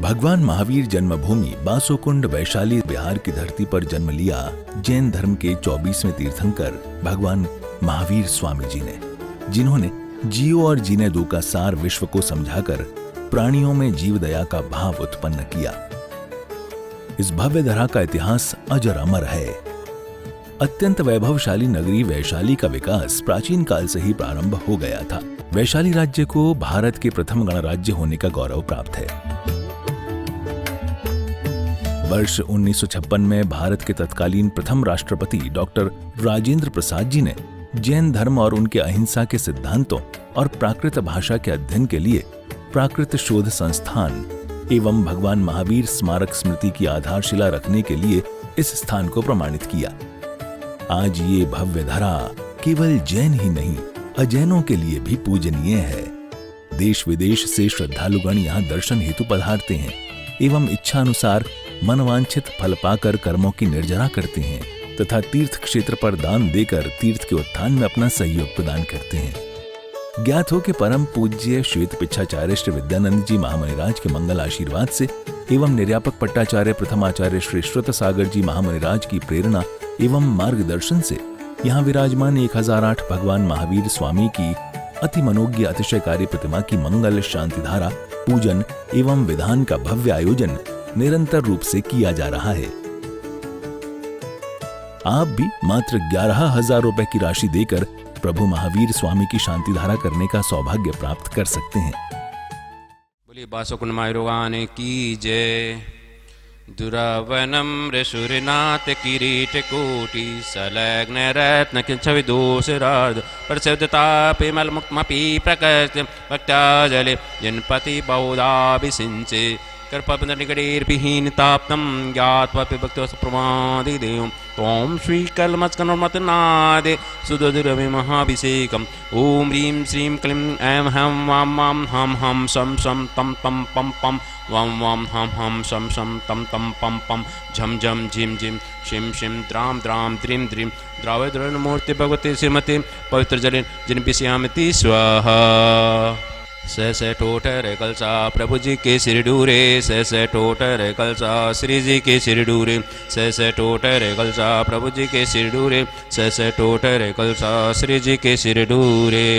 भगवान महावीर जन्मभूमि बासोकुंड वैशाली बिहार की धरती पर जन्म लिया जैन धर्म के 24वें तीर्थंकर भगवान महावीर स्वामी जी ने, जिन्होंने जियो और जीने दो का सार विश्व को समझाकर प्राणियों में जीव दया का भाव उत्पन्न किया। इस भव्य धरा का इतिहास अजर अमर है। अत्यंत वैभवशाली नगरी वैशाली का विकास प्राचीन काल से ही प्रारंभ हो गया था। वैशाली राज्य को भारत के प्रथम गणराज्य होने का गौरव प्राप्त है। वर्ष 1956 में भारत के तत्कालीन प्रथम राष्ट्रपति डॉक्टर राजेंद्र प्रसाद जी ने जैन धर्म और उनके अहिंसा के सिद्धांतों और प्राकृत भाषा के अध्ययन के लिए प्राकृत शोध संस्थान एवं भगवान महावीर स्मारक स्मृति की आधारशिला रखने के लिए इस स्थान को प्रमाणित किया। आज ये भव्य धरा केवल जैन ही नहीं, अजैनों के लिए भी पूजनीय है। देश विदेश से श्रद्धालुगण यहाँ दर्शन हेतु पधारते हैं एवं इच्छा अनुसार मनवांछित फल पाकर कर्मों की निर्जरा करते हैं तथा तीर्थ क्षेत्र पर दान देकर तीर्थ के उत्थान में अपना सहयोग प्रदान करते हैं। ज्ञात हो कि परम पूज्य श्वेत पिच्छाचार्य श्री विद्यानंद जी महामुनिराज के मंगल आशीर्वाद से एवं निर्यापक पट्टाचार्य प्रथमाचार्य श्री श्रुत सागर जी महामुनिराज की प्रेरणा एवं मार्गदर्शन से यहाँ विराजमान 1008 भगवान महावीर स्वामी की अति मनोज्ञ अतिशयकारी प्रतिमा की मंगल शांति धारा पूजन एवं विधान का भव्य आयोजन निरंतर रूप से किया जा रहा है। आप भी मात्र 11,000 रुपए की राशि देकर प्रभु महावीर स्वामी की शांति धारा करने का सौभाग्य प्राप्त कर सकते हैं। बोलिए बासोकुंड मायरोगान की जय। दुरावनम ऋषुरनाथ किरीट कोटि सलग्न रत्न किंचविदोषरार्ध प्रसिद्धतापि मलमुक्मपि प्रकट भक्त्याजले जनपति बहुधाभिषिञ्चे कृपनिकटेर्विहीनताप्तं ज्ञात्वापि भक्त्योऽप्रमादिदेवं त्वं श्रीकलमस्कनुमतनादे सुदुरवि महाभिषेकम् ॐ ह्रीं श्रीं क्लीं ऐं हं वां वां हं हं शं शं तं तं पं पं वां वां हं हं शं शं तं तं पं पं झं झं झिं झिं शिं शिं द्रां द्रां द्रीं द्रीं द्रावद्रणमूर्ति भगवते श्रीमते पवित्रजलेन जिन्विषयामि स्वाहा। से टोटर कलसा प्रभु जी के सिर डूरे, से टोटर कलसा श्री जी के सिर डूरे, से टोटर कलसा प्रभु जी के सिर डूरे, से टोटर कलसा श्री जी के सिर डूरे।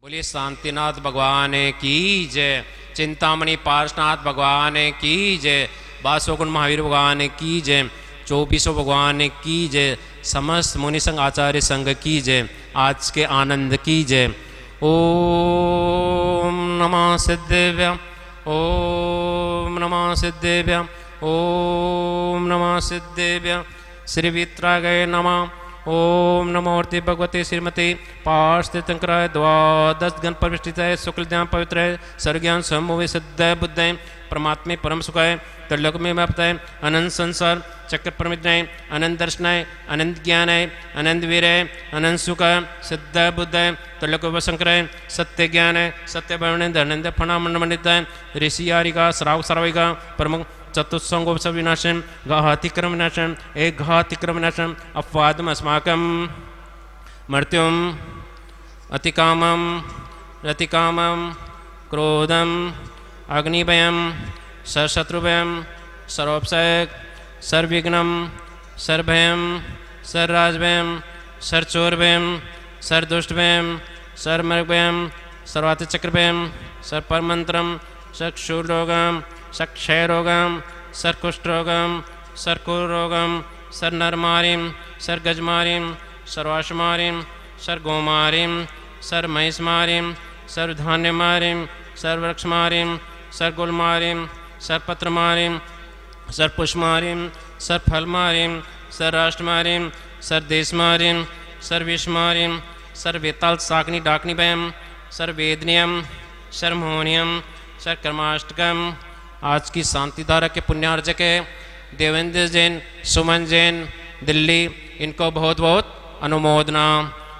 बोलिए शांतिनाथ भगवान की जय। चिंतामणि पार्श्वनाथ भगवान की जय। बासोकुंड महावीर भगवान की जय। 24 भगवान की जय। समस्त मुनि संघ आचार्य संघ की जय। आज के आनंद की जय। ओम नमः सिद्धेभ्यः, ओम नमः सिद्धेभ्यः, ओम नमः सिद्धेभ्यः। श्री वित्रागाय नमः। ओम नमो मूर्ति भगवते श्रीमते पार्श्वतीर्थंकराय द्वादश गण परिष्ठिताय शुक्लज्ञान पवित्राय सर्वज्ञान समूहे सिद्धाय बुद्धाय परमात्मे परम सुखाय त्रिलोक में व्याप्ताय अनंत संसार चक्र परमिज्ञाय अनंत दर्शनाय अनंत ज्ञानाय अनंत वीराय अनंत सुखाय सिद्धाय बुद्धाय त्रिलोक वशंकराय सत्य ज्ञानाय सत्य भवने धनंद फणामंडमंडिताय ऋषि आरिका श्राव सर्विका प्रमुख चतुस्संगोपस विनाशम घातिक्रम विनाशम एक घातिक्रम विनाशम अपवादम अस्माकं मृत्युम अतिकामम रतिकामम क्रोधम अग्निभयम सर्वशत्रुभयम सर्वोपसक सर्वविघ्नम सर्वभयम सर्वराजभयम सर्वचोरभयम सर्वदुष्टभयम सर्वमृगभयम सर्वातिचक्रभयम सर्वपरमंत्रम सर्वक्षुरोगम सर्वक्षयरोगम सर्वकुष्ठरोगम सर्वकुरोगम सर्वनरमारिम सर्वगजमारिम सर्वाशमारिम सर्वगोमारिम सर्वमहिषमारिम सर्वधान्यमारिम सर्ववृक्षमारिम सर्वगुलमारिम सर्वपत्रमारिम सर्वपुष्पमारिम सर्वफलमारिम सर्वराष्ट्रमारिम सर्वदेशमारिम सर्वविषमारिम सर्ववेताल साकनी डाकनी भयम सर्ववेदनियम सर्वमोहनियम सर्वकर्माष्टकम। आज की शांति धारा के पुण्यार्जक है देवेंद्र जैन, सुमन जैन, दिल्ली, इनको बहुत बहुत अनुमोदना।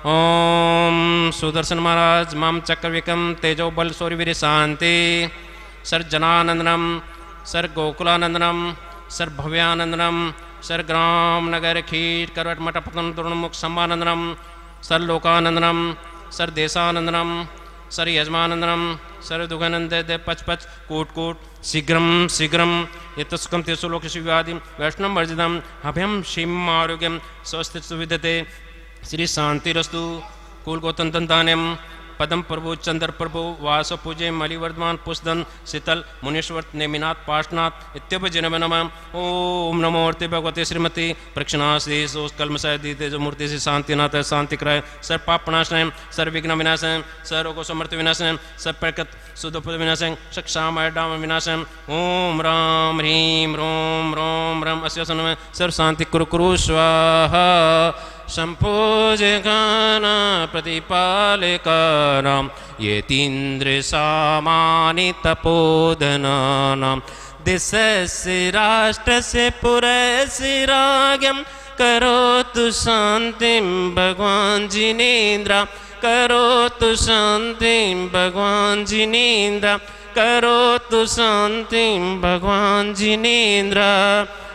ओम सुदर्शन महाराज माम चक्रविकम तेजो बल शौर्यवीर शांति सर जनानंदनम सर गोकुलानंदनम सर भव्यानंदनम सर ग्राम नगर खीर करवट मठपतन दुर्मुख सम्मानंदनम सर लोकानंदनम सर देशानंदनम सर यजमानंदनम सर दुघानंद पचपच कोट कोट शीघ्रम शीघ्रम यतस्कम तेसु लोक शिव्यादि वैष्णव वर्जितम अभयम शिम आरोग्यम स्वस्थ सुविधते श्री शांतिरस्तु कुल गोतंतान्यम पदम प्रभु चंद्र प्रभु वास पूजे मलिवर्धमान पुष्दन शीतल मुनीश्वर नेमिनाथ पाशनाथ इत्युपजनम नमः ओम नमो मूर्ति भगवती श्रीमती प्रक्षणाश्री कलमसाय तेज मूर्ति से शांतिनाथ शांति कराय सर पाप विनाशनय सर विघ्न विनाशय सर रोगो समर्थ विनाशय सर प्रकट सुदोपद विनाशय क्षामय डाम विनाशय ओम राम ह्रीम रोम रोम रम अस्य सन्मय सर शांति कुरु कुरु स्वाहा संपूजकाना प्रतिपालकानां यतीन्द्र सामानि तपोधनानां दिशस्य राष्ट्रस्य पुरस्य राज्ञं करोतु शान्तिं भगवान् जिनेन्द्र करोतु शान्तिं भगवान् जिनेन्द्र करोतु शान्तिं भगवान् जिनेन्द्र।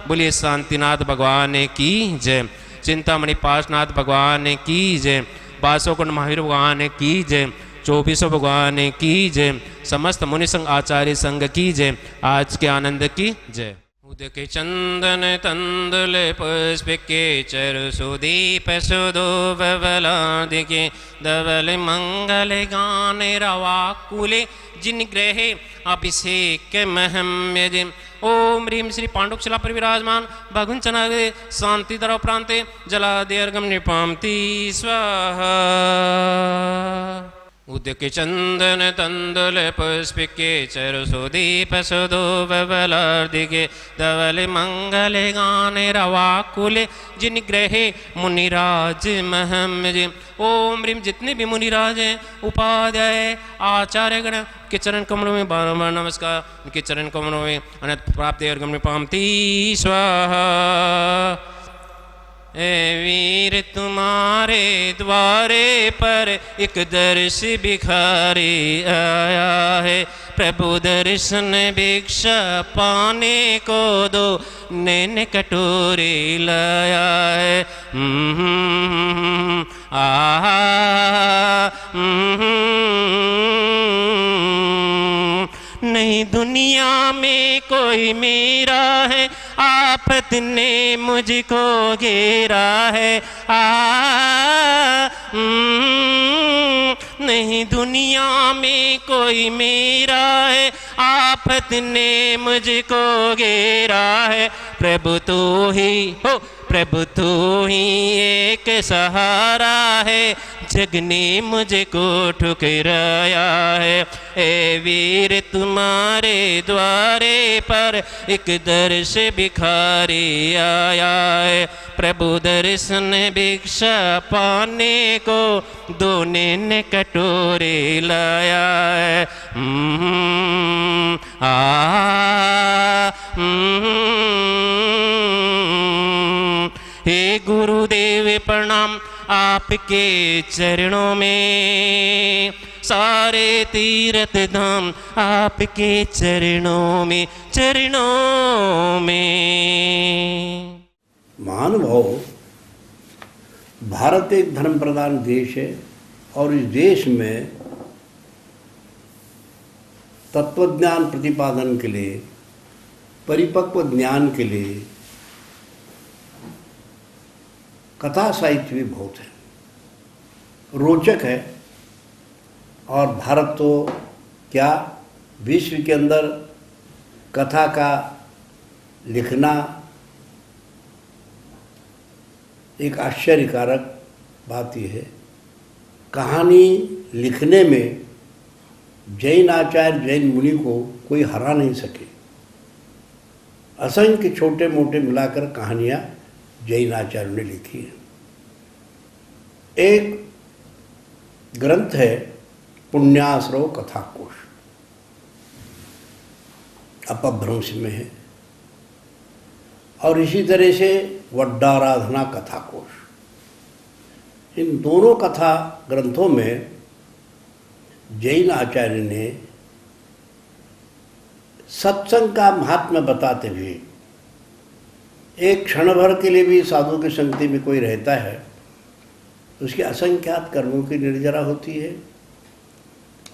बोलिए शांतिनाथ भगवान की जय। चिंतामणि पाशनाथ भगवान की जय। बासोकुंड महावीर भगवान की जय। 24 भगवान की जय। समस्त मुनि संघ आचार्य संघ की जय। आज के आनंद की जय। उदके चंदन तंदुल पुष्प के चरु सुदीप सुदोबलादिके धवल मंगल गान रवाकुले जिन ग्रहे अभिषेक महम्यजे ओम ह्रीम श्री पांडुकशिला पर विराजमान भगुन चनागे शांति दरो प्रांते जलादेर्गम निपामती स्वाहा। उदके चंदन तंदुल पुष्प के चरु सुदीप सुदोबलादिके धवल मंगल गान रवाकुले जिन ग्रहे मुनिराज महम्यजे ओम ह्रीम जितने भी मुनिराज हैं उपाध्याय आचार्य गण के चरण कमलों में बारंबार नमस्कार। उनके चरण कमलों में अनंत प्राप्ति और गम्य पामती स्वाहा। ए वीर तुम्हारे द्वारे पर एक दर्श भिखारी आया है प्रभु दर्शन भिक्षा पाने को दो नैन कटोरे लाया है। नहीं दुनिया में कोई मेरा है आफत ने मुझको घेरा है। नहीं दुनिया में कोई मेरा है आफत ने मुझको घेरा है। प्रभु तू ही हो प्रभु तू ही एक सहारा है जग ने मुझको ठुकराया है। ए वीर तुम्हारे द्वारे पर एक दर्श भिखारी आया है प्रभु दर्शन भिक्षा पाने को दो नैन कटोरे लाया है। हे गुरुदेव प्रणाम आपके चरणों में सारे तीर्थ धाम आपके चरणों में महानुभाव, भारत एक धर्म प्रधान देश है और इस देश में तत्वज्ञान प्रतिपादन के लिए परिपक्व ज्ञान के लिए कथा साहित्य भी बहुत है, रोचक है। और भारत तो क्या विश्व के अंदर कथा का लिखना एक आश्चर्यकारक बात यह है। कहानी लिखने में जैन आचार्य जैन मुनि को कोई हरा नहीं सके। असंख्य छोटे मोटे मिलाकर कहानियाँ जैन आचार्य ने लिखी है। एक ग्रंथ है पुण्याश्रव कथाकोश, अपभ्रंश में है। और इसी तरह से वड्डाराधना कथाकोश, इन दोनों कथा ग्रंथों में जैन आचार्य ने सत्संग का महात्म्य बताते हुए, एक क्षण भर के लिए भी साधु की संगति में कोई रहता है उसकी असंख्यात कर्मों की निर्जरा होती है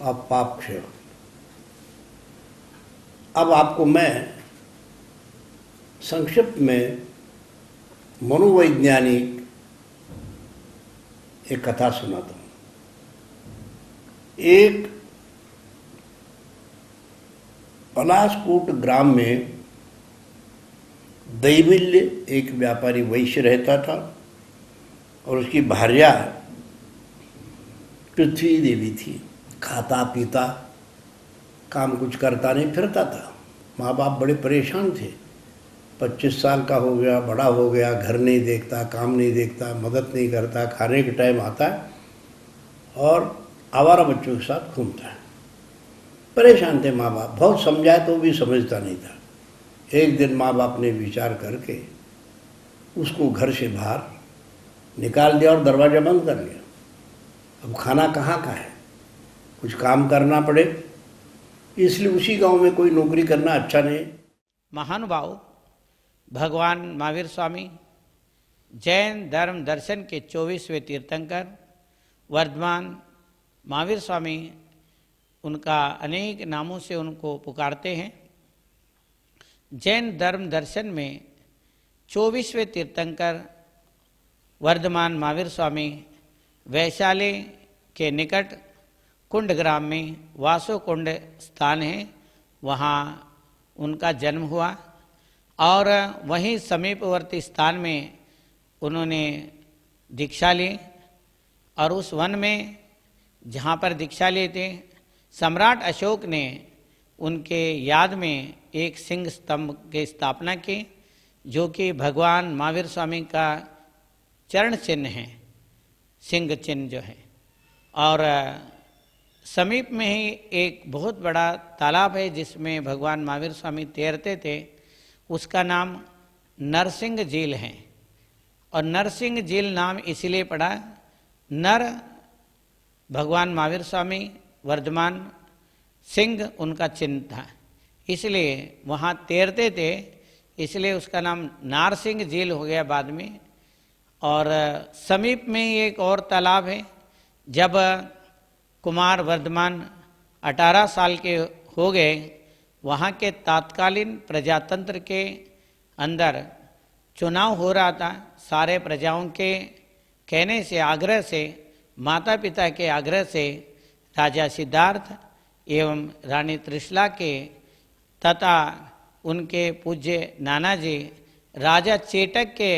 और पाप क्षय। अब आपको मैं संक्षिप्त में मनोवैज्ञानिक एक कथा सुनाता हूँ। एक पलासकोट ग्राम में दैविल्य एक व्यापारी वैश्य रहता था और उसकी भार्या पृथ्वी देवी थी। खाता पीता, काम कुछ करता नहीं फिरता था। माँ बाप बड़े परेशान थे। 25 साल का हो गया, बड़ा हो गया, घर नहीं देखता, काम नहीं देखता, मदद नहीं करता, खाने के टाइम आता है और आवारा बच्चों के साथ घूमता है। परेशान थे माँ बाप, बहुत समझाए तो भी समझता नहीं था। एक दिन माँ बाप ने विचार करके उसको घर से बाहर निकाल दिया और दरवाज़ा बंद कर लिया। अब खाना कहाँ का है, कुछ काम करना पड़े, इसलिए उसी गांव में कोई नौकरी करना अच्छा नहीं। महानुभाव भगवान महावीर स्वामी जैन धर्म दर्शन के 24वें तीर्थंकर वर्धमान महावीर स्वामी, उनका अनेक नामों से उनको पुकारते हैं। जैन धर्म दर्शन में 24वें तीर्थंकर वर्धमान महावीर स्वामी वैशाली के निकट कुंड ग्राम में वासो कुंड स्थान है, वहाँ उनका जन्म हुआ और वहीं समीपवर्ती स्थान में उन्होंने दीक्षा ली। और उस वन में जहाँ पर दीक्षा लिए थे, सम्राट अशोक ने उनके याद में एक सिंह स्तंभ की स्थापना की, जो कि भगवान महावीर स्वामी का चरण चिन्ह है, सिंह चिन्ह जो है। और समीप में ही एक बहुत बड़ा तालाब है जिसमें भगवान महावीर स्वामी तैरते थे, उसका नाम नरसिंह झील है। और नरसिंह झील नाम इसलिए पड़ा, नर भगवान महावीर स्वामी, वर्धमान सिंह उनका चिन्ह था, इसलिए वहाँ तैरते थे, इसलिए उसका नाम नारसिंह झील हो गया बाद में। और समीप में ही एक और तालाब है। जब कुमार वर्धमान 18 साल के हो गए, वहाँ के तात्कालीन प्रजातंत्र के अंदर चुनाव हो रहा था। सारे प्रजाओं के कहने से, आग्रह से, माता पिता के आग्रह से राजा सिद्धार्थ एवं रानी त्रिशला के तथा उनके पूज्य नाना जी राजा चेटक के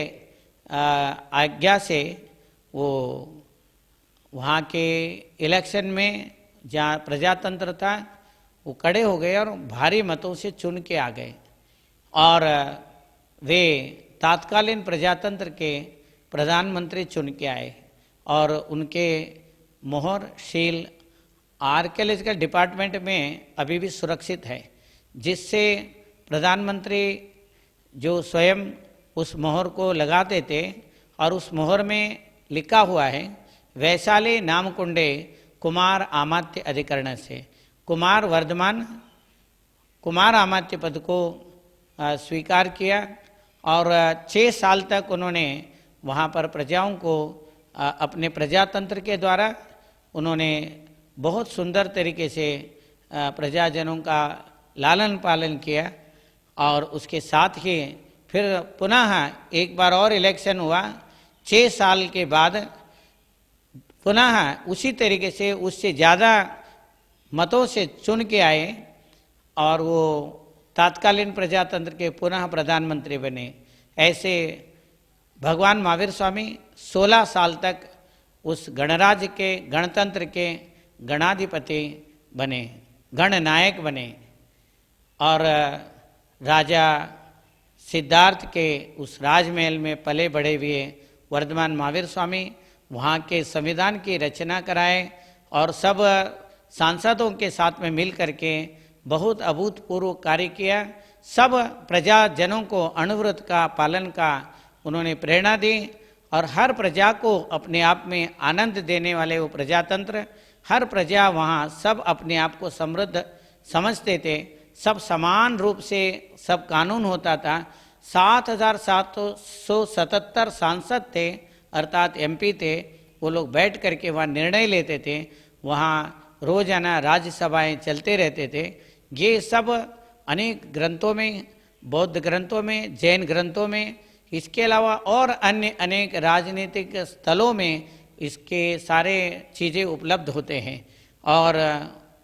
आज्ञा से वो वहाँ के इलेक्शन में जहाँ प्रजातंत्र था वो खड़े हो गए और भारी मतों से चुन के आ गए और वे तात्कालीन प्रजातंत्र के प्रधानमंत्री चुन के आए। और उनके मोहर शील आर्कियोलॉजिकल डिपार्टमेंट में अभी भी सुरक्षित है, जिससे प्रधानमंत्री जो स्वयं उस मोहर को लगाते थे और उस मोहर में लिखा हुआ है वैशाली नामकुंडे कुमार आमात्य अधिकरण से। कुमार वर्धमान कुमार आमात्य पद को स्वीकार किया और 6 साल तक उन्होंने वहाँ पर प्रजाओं को अपने प्रजातंत्र के द्वारा उन्होंने बहुत सुंदर तरीके से प्रजाजनों का लालन पालन किया। और उसके साथ ही फिर पुनः एक बार और इलेक्शन हुआ 6 साल के बाद, पुनः उसी तरीके से उससे ज़्यादा मतों से चुन के आए और वो तात्कालीन प्रजातंत्र के पुनः प्रधानमंत्री बने। ऐसे भगवान महावीर स्वामी 16 साल तक उस गणराज्य के, गणतंत्र के गणाधिपति बने, गणनायक बने। और राजा सिद्धार्थ के उस राजमहल में पले बढ़े हुए वर्धमान महावीर स्वामी वहाँ के संविधान की रचना कराए और सब सांसदों के साथ में मिल करके बहुत अभूतपूर्व कार्य किया। सब प्रजाजनों को अणुव्रत का पालन का उन्होंने प्रेरणा दी और हर प्रजा को अपने आप में आनंद देने वाले वो प्रजातंत्र, हर प्रजा वहाँ सब अपने आप को समृद्ध समझते थे, सब समान रूप से सब कानून होता था। 7,777 सांसद थे अर्थात एमपी थे, वो लोग बैठ करके वहाँ निर्णय लेते थे, वहाँ रोजाना राज्यसभाएं चलते रहते थे। ये सब अनेक ग्रंथों में, बौद्ध ग्रंथों में, जैन ग्रंथों में, इसके अलावा और अन्य अनेक राजनीतिक स्थलों में इसके सारे चीज़ें उपलब्ध होते हैं। और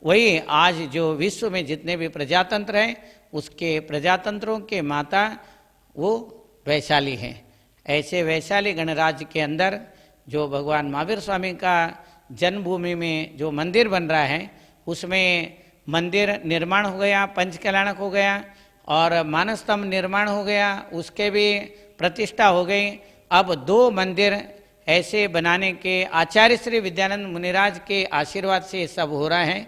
वही आज जो विश्व में जितने भी प्रजातंत्र हैं उसके प्रजातंत्रों के माता वो वैशाली हैं। ऐसे वैशाली गणराज्य के अंदर जो भगवान महावीर स्वामी का जन्मभूमि में जो मंदिर बन रहा है उसमें मंदिर निर्माण हो गया, पंचकल्याणक हो गया और मानस्तंभ निर्माण हो गया, उसके भी प्रतिष्ठा हो गई। अब 2 मंदिर ऐसे बनाने के आचार्य श्री विद्यानंद मुनिराज के आशीर्वाद से सब हो रहा है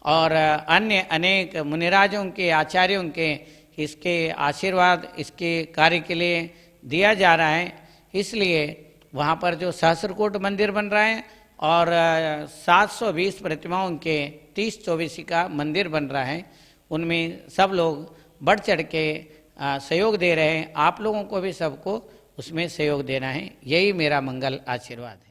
और अन्य अनेक मुनिराजों के, आचार्यों के इसके आशीर्वाद इसके कार्य के लिए दिया जा रहा है। इसलिए वहाँ पर जो सहस्रकूट मंदिर बन रहा है और 720 प्रतिमाओं के 30-24 का मंदिर बन रहा है, उनमें सब लोग बढ़ चढ़ के सहयोग दे रहे हैं। आप लोगों को भी सबको उसमें सहयोग देना है, यही मेरा मंगल आशीर्वाद है।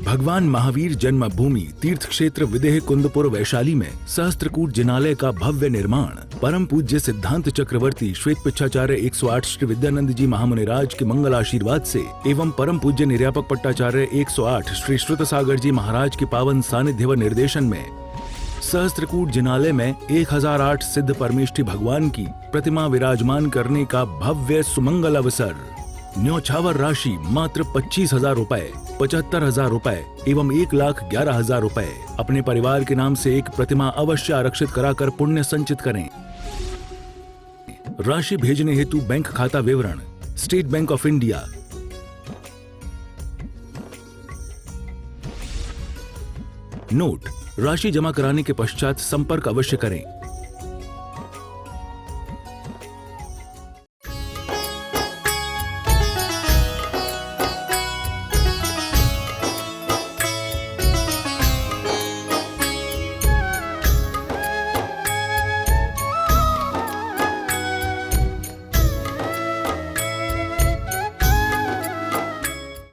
भगवान महावीर जन्मभूमि तीर्थ क्षेत्र विदेह कुंदपुर वैशाली में सहस्त्रकूट जिनालय का भव्य निर्माण परम पूज्य सिद्धांत चक्रवर्ती श्वेत पिच्छाचार्य 108 श्री विद्यानंद जी महामुनिराज के मंगल आशीर्वाद से एवं परम पूज्य निर्यापक पट्टाचार्य 108 श्री श्रुत सागर जी महाराज के पावन सानिध्य व निर्देशन में सहस्त्रकूट जिनालय में 1008 सिद्ध परमेष्ठी भगवान की प्रतिमा विराजमान करने का भव्य सुमंगल अवसर। न्यौछावर राशि मात्र 25,000 रुपए, 75,000 रुपए एवं 1,11,000 रुपए। अपने परिवार के नाम से एक प्रतिमा अवश्य आरक्षित कराकर पुण्य संचित करें। राशि भेजने हेतु बैंक खाता विवरण state bank of India, note, राशि जमा कराने के पश्चात संपर्क अवश्य करें।